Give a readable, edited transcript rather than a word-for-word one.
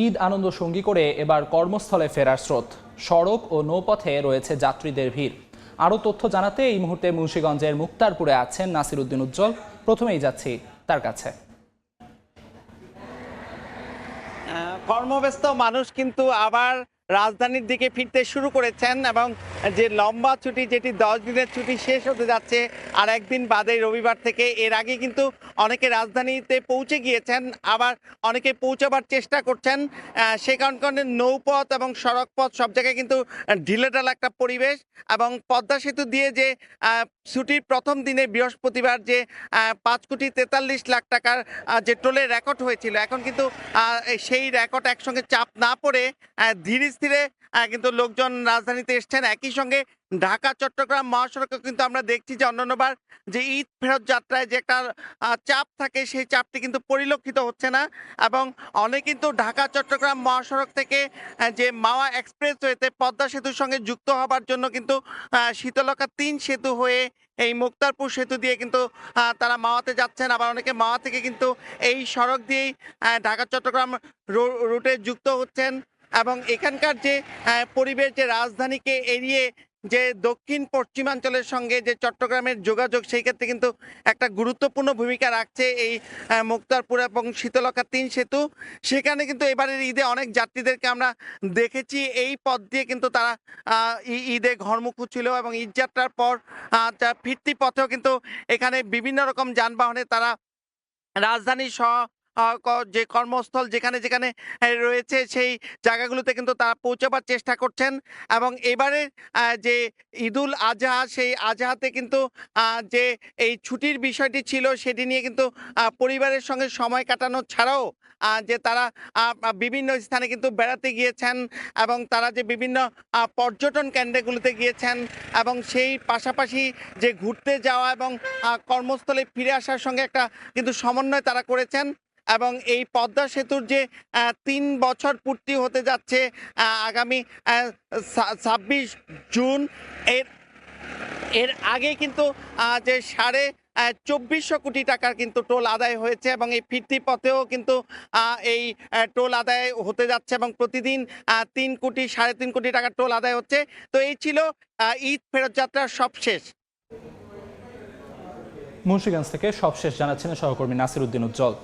ঈদ আনন্দ সঙ্গী করে এবার কর্মস্থলে ফেরার স্রোত। সড়ক ও নৌপথে রয়েছে যাত্রীদের ভিড়। আরও তথ্য জানাতে এই মুহূর্তে মুন্সিগঞ্জের মুক্তারপুরে আছেন নাসির উদ্দিন উজ্জ্বল। প্রথমেই যাচ্ছি তার কাছে। কর্মব্যস্ত মানুষ কিন্তু আবার রাজধানীর দিকে ফিরতে শুরু করেছেন এবং যে লম্বা ছুটি, যেটি 10 দিনের ছুটি শেষ হতে যাচ্ছে আর একদিন বাদে রবিবার থেকে, এর আগে কিন্তু অনেকে রাজধানীতে পৌঁছে গিয়েছেন, আবার অনেকে পৌঁছাবার চেষ্টা করছেন। সে কারণে নৌপথ এবং সড়কপথ সব জায়গায় কিন্তু ঢিলেঢালা একটা পরিবেশ। এবং পদ্মা সেতু দিয়ে যে ছুটির প্রথম দিনে বৃহস্পতিবার যে 5,43,00,000 টাকার যে টোলের রেকর্ড হয়েছিল, এখন কিন্তু সেই রেকর্ড একসঙ্গে চাপ না পড়ে ধীরে ধীরে কিন্তু লোকজন রাজধানীতে এসছেন। একই সঙ্গে ঢাকা চট্টগ্রাম মহাসড়কে কিন্তু আমরা দেখছি যে অন্যান্যবার যে ঈদ ফেরত যাত্রায় যে একটা চাপ থাকে, সেই চাপটি কিন্তু পরিলক্ষিত হচ্ছে না। এবং অনেক কিন্তু ঢাকা চট্টগ্রাম মহাসড়ক থেকে যে মাওয়া এক্সপ্রেসওয়েতে পদ্মা সেতুর সঙ্গে যুক্ত হবার জন্য কিন্তু শীতলক্ষা 3 সেতু হয়ে এই মুক্তারপুর সেতু দিয়ে কিন্তু তারা মাওয়াতে যাচ্ছেন। আবার অনেকে মাওয়া থেকে কিন্তু এই সড়ক দিয়েই ঢাকা চট্টগ্রাম রুটে যুক্ত হচ্ছেন। এবং এখানকার যে পরিবেশ, যে রাজধানীকে এড়িয়ে যে দক্ষিণ পশ্চিমাঞ্চলের সঙ্গে যে চট্টগ্রামের যোগাযোগ, সেই ক্ষেত্রে কিন্তু একটা গুরুত্বপূর্ণ ভূমিকা রাখছে এই মুক্তারপুর এবং শীতলক্ষা 3 সেতু। সেখানে কিন্তু এবারের ঈদে অনেক যাত্রীদেরকে আমরা দেখেছি এই পথ দিয়ে কিন্তু তারা ঈদে ঘরমুখ ছিল এবং ঈদযাত্রার পর ফিরতি পথেও কিন্তু এখানে বিভিন্ন রকম যানবাহনে তারা রাজধানীর যে কর্মস্থল যেখানে যেখানে রয়েছে সেই জায়গাগুলোতে কিন্তু তারা পৌঁছাবার চেষ্টা করছেন। এবং এবারে যে ঈদুল আজহা, সেই আজহাতে কিন্তু যে এই ছুটির বিষয়টি ছিল, সেটি নিয়ে কিন্তু পরিবারের সঙ্গে সময় কাটানো ছাড়াও যে তারা বিভিন্ন স্থানে কিন্তু বেড়াতে গিয়েছেন এবং তারা যে বিভিন্ন পর্যটন কেন্দ্রগুলোতে গিয়েছেন এবং সেই পাশাপাশি যে ঘুরতে যাওয়া এবং কর্মস্থলে ফিরে আসার সঙ্গে একটা কিন্তু সমন্বয় তারা করেছেন। এবং এই পদ্মা সেতুর যে 3 বছর পূর্তি হতে যাচ্ছে আগামী 26 জুন, এর আগে কিন্তু যে 2400 কোটি টাকার কিন্তু টোল আদায় হয়েছে এবং এই ফিরতি পথেও কিন্তু এই টোল আদায় হতে যাচ্ছে এবং প্রতিদিন 3 কোটি 3.5 কোটি টাকার টোল আদায় হচ্ছে। তো এই ছিল ঈদ ফেরত যাত্রার সবশেষ। মুন্সিগঞ্জ থেকে সবশেষ জানাচ্ছেন সহকর্মী নাসির উদ্দিন উজ্জ্বল।